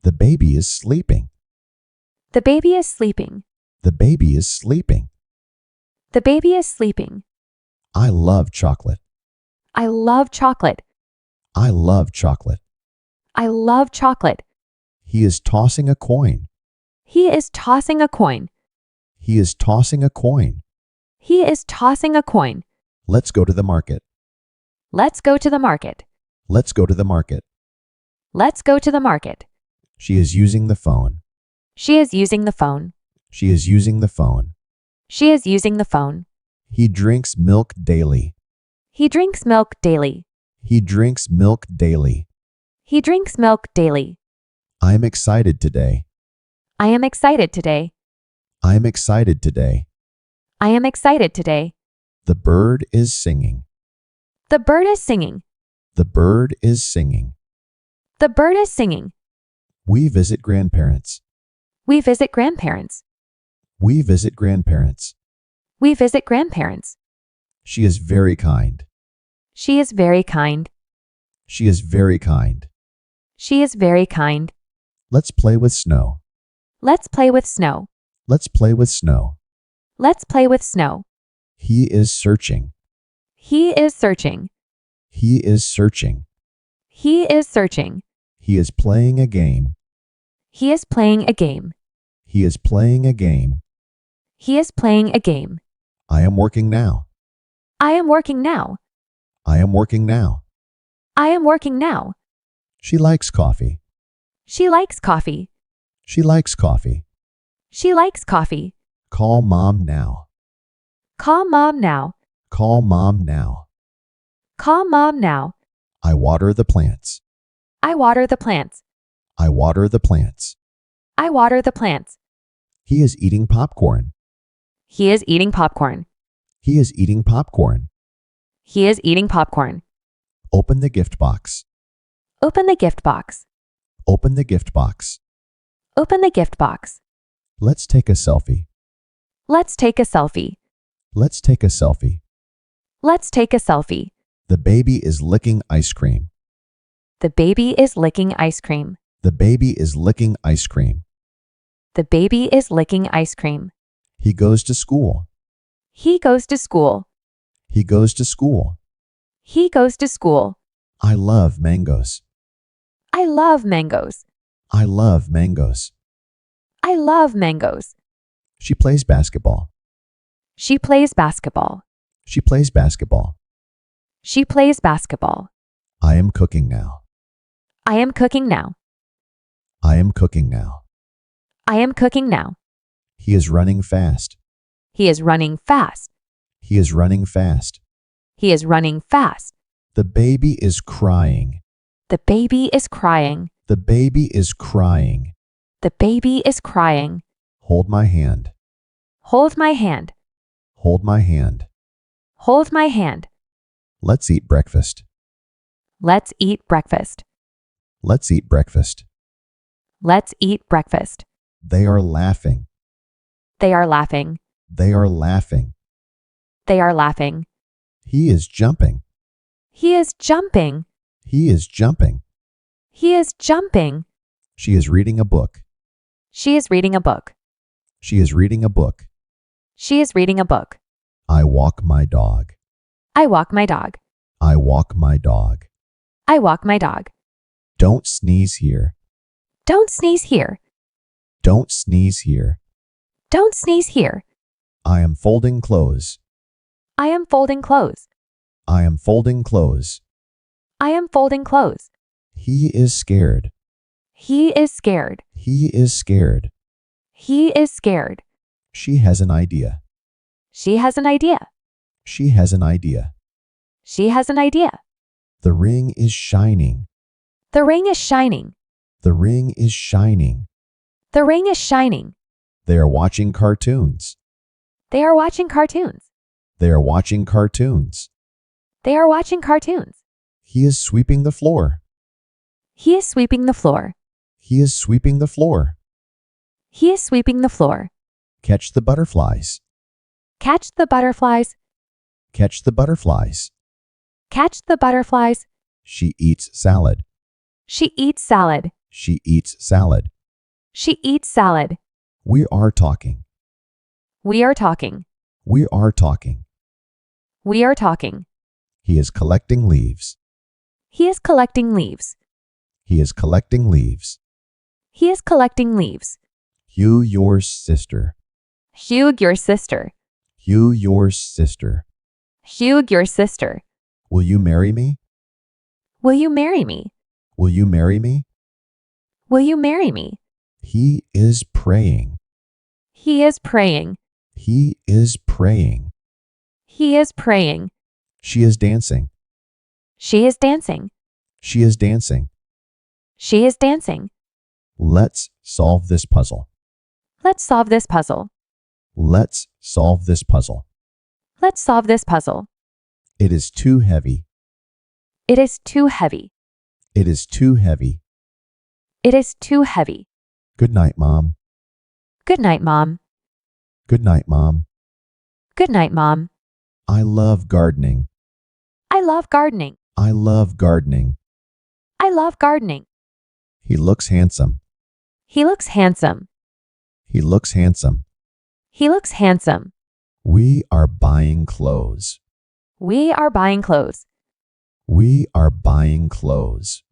The baby is sleeping. The baby is sleeping. The baby is sleeping. The baby is sleeping. I love chocolate. I love chocolate. I love chocolate. I love chocolate. He is tossing a coin. He is tossing a coin. He is tossing a coin. He is tossing a coin. Let's go to the market. Let's go to the market. Let's go to the market. Let's go to the market. She is using the phone. She is using the phone. She is using the phone. She is using the phone. He drinks milk daily. He drinks milk daily. He drinks milk daily. He drinks milk daily. I am excited today. I am excited today. I am excited today. I am excited today. The bird is singing. The bird is singing. The bird is singing. The bird is singing. We visit grandparents. We visit grandparents. We visit grandparents. We visit grandparents. She is very kind. She is very kind. She is very kind. She is very kind. Let's play with snow. Let's play with snow. Let's play with snow. Let's play with snow. He is searching. He is searching. He is searching. He is searching. He is playing a game. He is playing a game. He is playing a game. He is playing a game. I am working now. I am working now. I am working now. I am working now. She likes coffee. She likes coffee. She likes coffee. She likes coffee. Call mom now. Call mom now. Call mom now. Call mom now. I water the plants. I water the plants. I water the plants. I water the plants. He is eating popcorn. He is eating popcorn. He is eating popcorn. He is eating popcorn. Open the gift box. Open the gift box. Open the gift box. Open the gift box. Let's take a selfie. Let's take a selfie. Let's take a selfie. Let's take a selfie. The baby is licking ice cream. The baby is licking ice cream. The baby is licking ice cream. The baby is licking ice cream. He goes to school. He goes to school. He goes to school. He goes to school. I love mangoes. I love mangoes. I love mangoes. I love mangoes. She plays basketball. She plays basketball. She plays basketball. She plays basketball. I am cooking now. I am cooking now. I am cooking now. I am cooking now. He is running fast. He is running fast. He is running fast. He is running fast. The baby is crying. The baby is crying. The baby is crying. The baby is crying. Hold my hand. Hold my hand. Hold my hand. Hold my hand. Let's eat breakfast. Let's eat breakfast. Let's eat breakfast. Let's eat breakfast. They are laughing. They are laughing. They are laughing. They are laughing. He is jumping. He is jumping. He is jumping. He is jumping. She is reading a book. She is reading a book. She is reading a book. She is reading a book. I walk my dog. I walk my dog. I walk my dog. I walk my dog. Don't sneeze here. Don't sneeze here. Don't sneeze here. Don't sneeze here. I am folding clothes. I am folding clothes. I am folding clothes. I am folding clothes. He is scared. He is scared. He is scared. He is scared. She has an idea. She has an idea. She has an idea. She has an idea. The ring is shining. The ring is shining. The ring is shining. The ring is shining. They are watching cartoons. They are watching cartoons. They are watching cartoons. They are watching cartoons. He is sweeping the floor. He is sweeping the floor. He is sweeping the floor. He is sweeping the floor. Catch the butterflies. Catch the butterflies. Catch the butterflies. Catch the butterflies. She eats salad. She eats salad. She eats salad. She eats salad. We are talking. We are talking. We are talking. We are talking. He is collecting leaves. He is collecting leaves. He is collecting leaves. He is collecting leaves. You, your sister. Hugh, your sister. You, your sister. Hugh, your sister. Will you marry me? Will you marry me? Will you marry me? Will you marry me? He is praying. He is praying. He is praying. He is praying. She is dancing. She is dancing. She is dancing. She is dancing. Let's solve this puzzle. Let's solve this puzzle. Let's solve this puzzle. Let's solve this puzzle. It is too heavy. It is too heavy. It is too heavy. It is too heavy. Good night, Mom. Good night, Mom. Good night, Mom. Good night, Mom. I love gardening. I love gardening. I love gardening. I love gardening. He looks handsome. He looks handsome. He looks handsome. He looks handsome. We are buying clothes. We are buying clothes. We are buying clothes.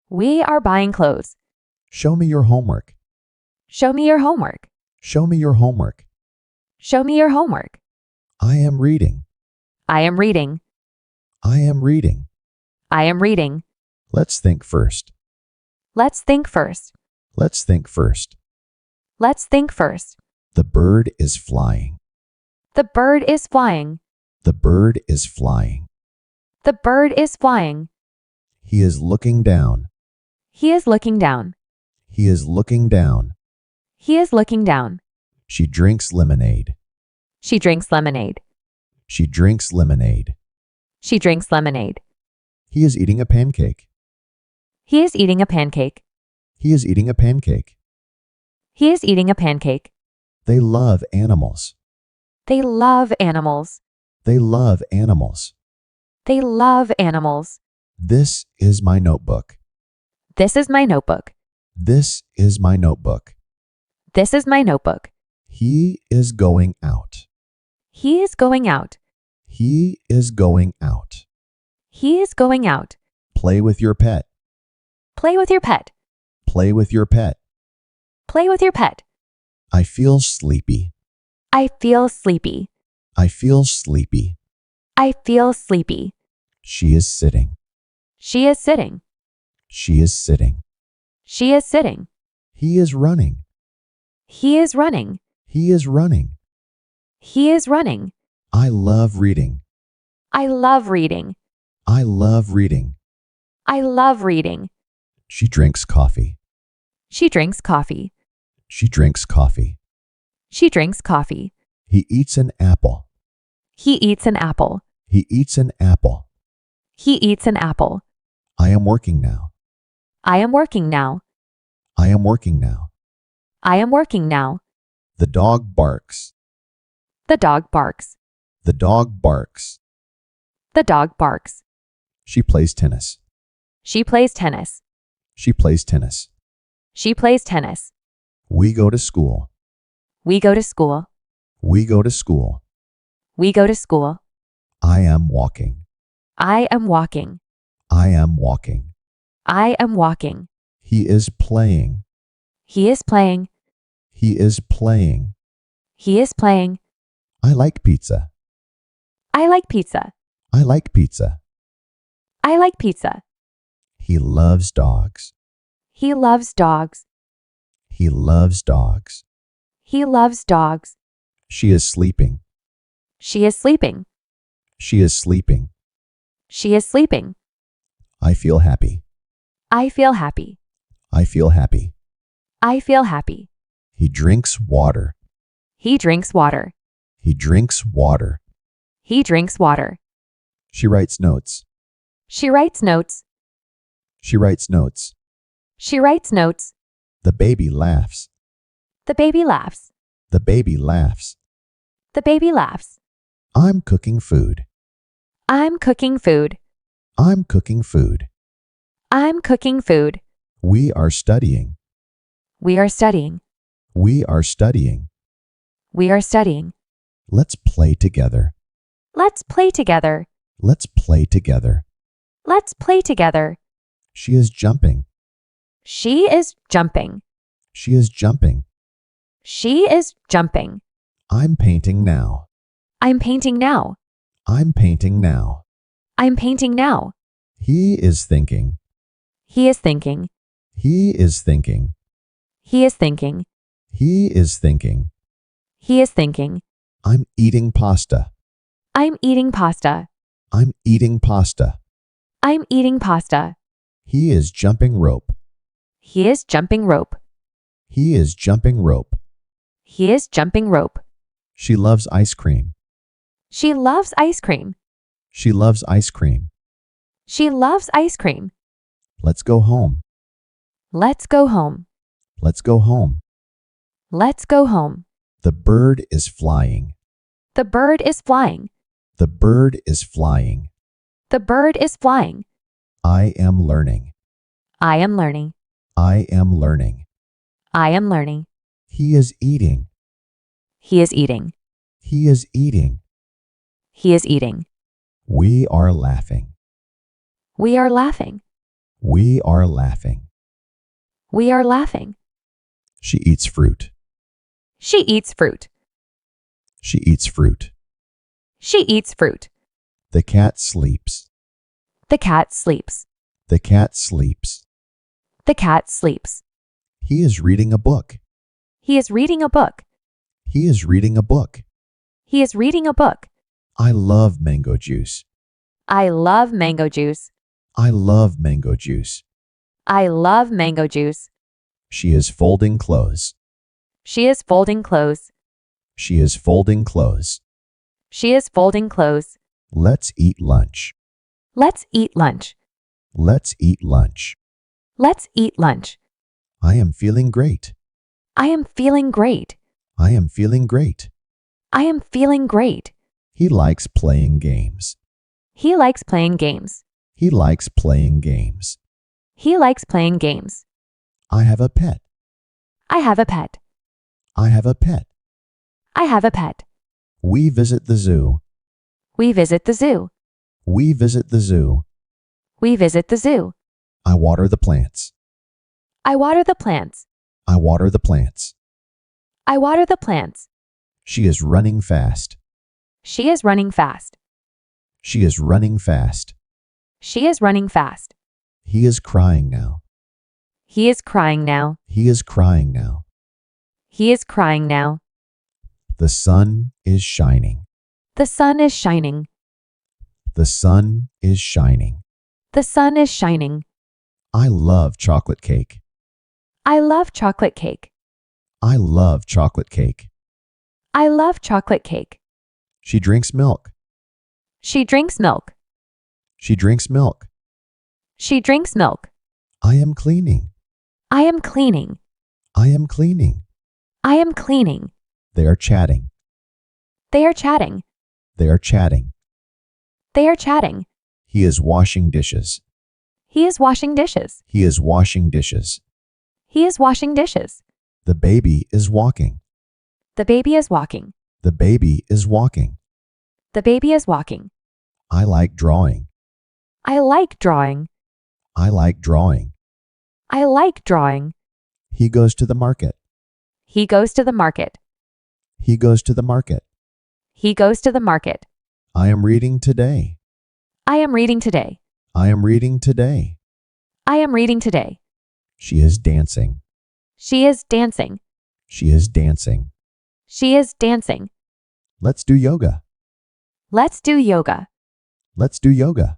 We are buying clothes. Show me your homework. Show me your homework. Show me your homework. Show me your homework. I am reading. I am reading. I am reading. I am reading. Let's think first. Let's think first. Let's think first. Let's think first. The bird is flying. The bird is flying. The bird is flying. The bird is flying. He is looking down. He is looking down. He is looking down. He is looking down. She drinks lemonade. She drinks lemonade. She drinks lemonade. She drinks lemonade. He is eating a pancake. He is eating a pancake. He is eating a pancake. He is eating a pancake. They love animals. They love animals. They love animals. They love animals. This is my notebook. This is my notebook. This is my notebook. This is my notebook. He is going out. He is going out. He is going out. He is going out. Play with your pet. Play with your pet. Play with your pet. Play with your pet. I feel sleepy. I feel sleepy. I feel sleepy. I feel sleepy. She is sitting. She is sitting. She is sitting. She is sitting. He is running. He is running. He is running. He is running. I love reading. I love reading. I love reading. I love reading. She drinks coffee. She drinks coffee. She drinks coffee. She drinks coffee. He eats an apple. He eats an apple. He eats an apple. He eats an apple. I am working now. I am working now. I am working now. I am working now. The dog barks. The dog barks. The dog barks. The dog barks. She plays tennis. She plays tennis. She plays tennis. She plays tennis. We go to school. We go to school. We go to school. We go to school. I am walking. I am walking. I am walking. I am walking. He is playing. He is playing. He is playing. He is playing. I like pizza. I like pizza. I like pizza. I like pizza. He loves dogs. He loves dogs. He loves dogs. He loves dogs. She is sleeping. She is sleeping. She is sleeping. She is sleeping. I feel happy. I feel happy. I feel happy. I feel happy. He drinks water. He drinks water. He drinks water. He drinks water. She writes notes. She writes notes. She writes notes. She writes notes. The baby laughs. The baby laughs. The baby laughs. The baby laughs. I'm cooking food. I'm cooking food. I'm cooking food. I'm cooking food. We are studying. We are studying. We are studying. We are studying. Let's play together. Let's play together. Let's play together. Let's play together. She is jumping. She is jumping. She is jumping. She is jumping. I'm painting now. I'm painting now. I'm painting now. I'm painting now. He is thinking. He is thinking. He is thinking. He is thinking. He is thinking. He is thinking. I'm eating pasta. I'm eating pasta. I'm eating pasta. I'm eating pasta. He is jumping rope. He is jumping rope. He is jumping rope. He is jumping rope. She loves ice cream. She loves ice cream. She loves ice cream. She loves ice cream. Let's go home. Let's go home. Let's go home. Let's go home. The bird is flying. The bird is flying. The bird is flying. The bird is flying. I am learning. I am learning. I am learning. I am learning. He is eating. He is eating. He is eating. He is eating. We are laughing. We are laughing. We are laughing. We are laughing. She eats fruit. She eats fruit. She eats fruit. She eats fruit. The cat sleeps. The cat sleeps. The cat sleeps. The cat sleeps. He is reading a book. He is reading a book. He is reading a book. He is reading a book. I love mango juice. I love mango juice. I love mango juice. I love mango juice. She is folding clothes. She is folding clothes. She is folding clothes. She is folding clothes. Let's eat lunch. Let's eat lunch. Let's eat lunch. Let's eat lunch. I am feeling great. I am feeling great. I am feeling great. I am feeling great. He likes playing games. He likes playing games. He likes playing games. He likes playing games. I have a pet. I have a pet. I have a pet. I have a pet. We visit the zoo. We visit the zoo. We visit the zoo. We visit the zoo. I water the plants. I water the plants. I water the plants. I water the plants. She is running fast. She is running fast. She is running fast. She is running fast. He is crying now. He is crying now. He is crying now. He is crying now. The sun is shining. The sun is shining. The sun is shining. The sun is shining. I love chocolate cake. I love chocolate cake. I love chocolate cake. I love chocolate cake. She drinks milk. She drinks milk. She drinks milk. She drinks milk. I am cleaning. I am cleaning. I am cleaning. I am cleaning. They are chatting. They are chatting. They are chatting. They are chatting. He is washing dishes. He is washing dishes. He is washing dishes. He is washing dishes. The baby is walking. The baby is walking. The baby is walking. The baby is walking. I like drawing. I like drawing. I like drawing. I like drawing. He goes to the market. He goes to the market. He goes to the market. He goes to the market. I am reading today. I am reading today. I am reading today. I am reading today. She is dancing. She is dancing. She is dancing. She is dancing. Let's do yoga. Let's do yoga. Let's do yoga.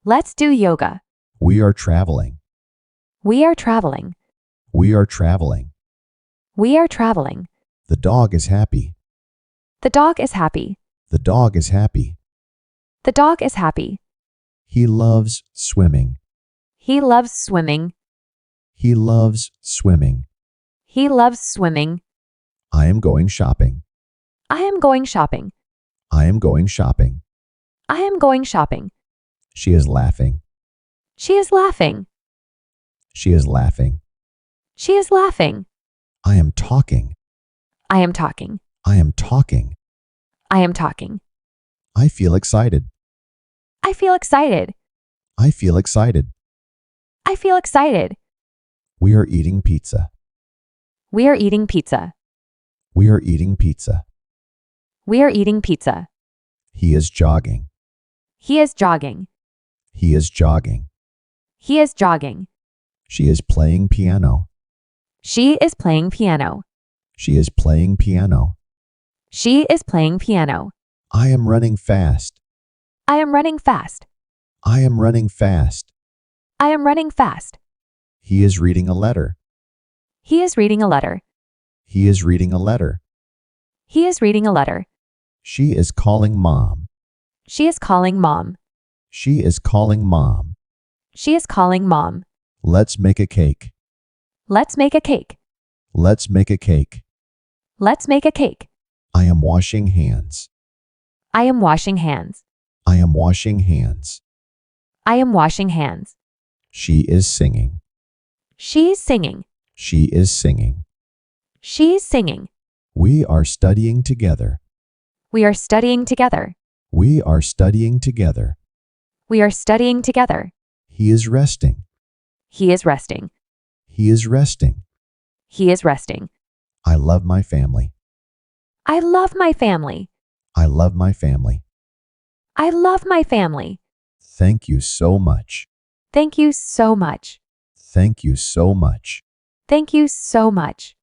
Let's do yoga. We are traveling. We are traveling. We are traveling. We are traveling. The dog is happy. The dog is happy. The dog is happy. The dog is happy. He loves swimming. He loves swimming. He loves swimming. He loves swimming. I am going shopping. I am going shopping. I am going shopping. I am going shopping. She is laughing. She is laughing. She is laughing. She is laughing. I am talking. I am talking. I am talking. I am talking. I feel excited. I feel excited. I feel excited. I feel excited. We are eating pizza. We are eating pizza. We are eating pizza. We are eating pizza. He is jogging. He is jogging. He is jogging. He is jogging. She is playing piano. She is playing piano. She is playing piano. She is playing piano. I am running fast. I am running fast. I am running fast. I am running fast. He is reading a letter. He is reading a letter. He is reading a letter. He is reading a letter. She is calling mom. She is calling mom. She is calling mom. She is calling mom. Let's make a cake. Let's make a cake. Let's make a cake. Let's make a cake. I am washing hands. I am washing hands. I am washing hands. I am washing hands. She is singing. She's singing. She is singing. She's singing. We are studying together. We are studying together. We are studying together. We are studying together. He is resting. He is resting. He is resting. He is resting. I love my family. I love my family. I love my family. I love my family. Thank you so much. Thank you so much. Thank you so much. Thank you so much.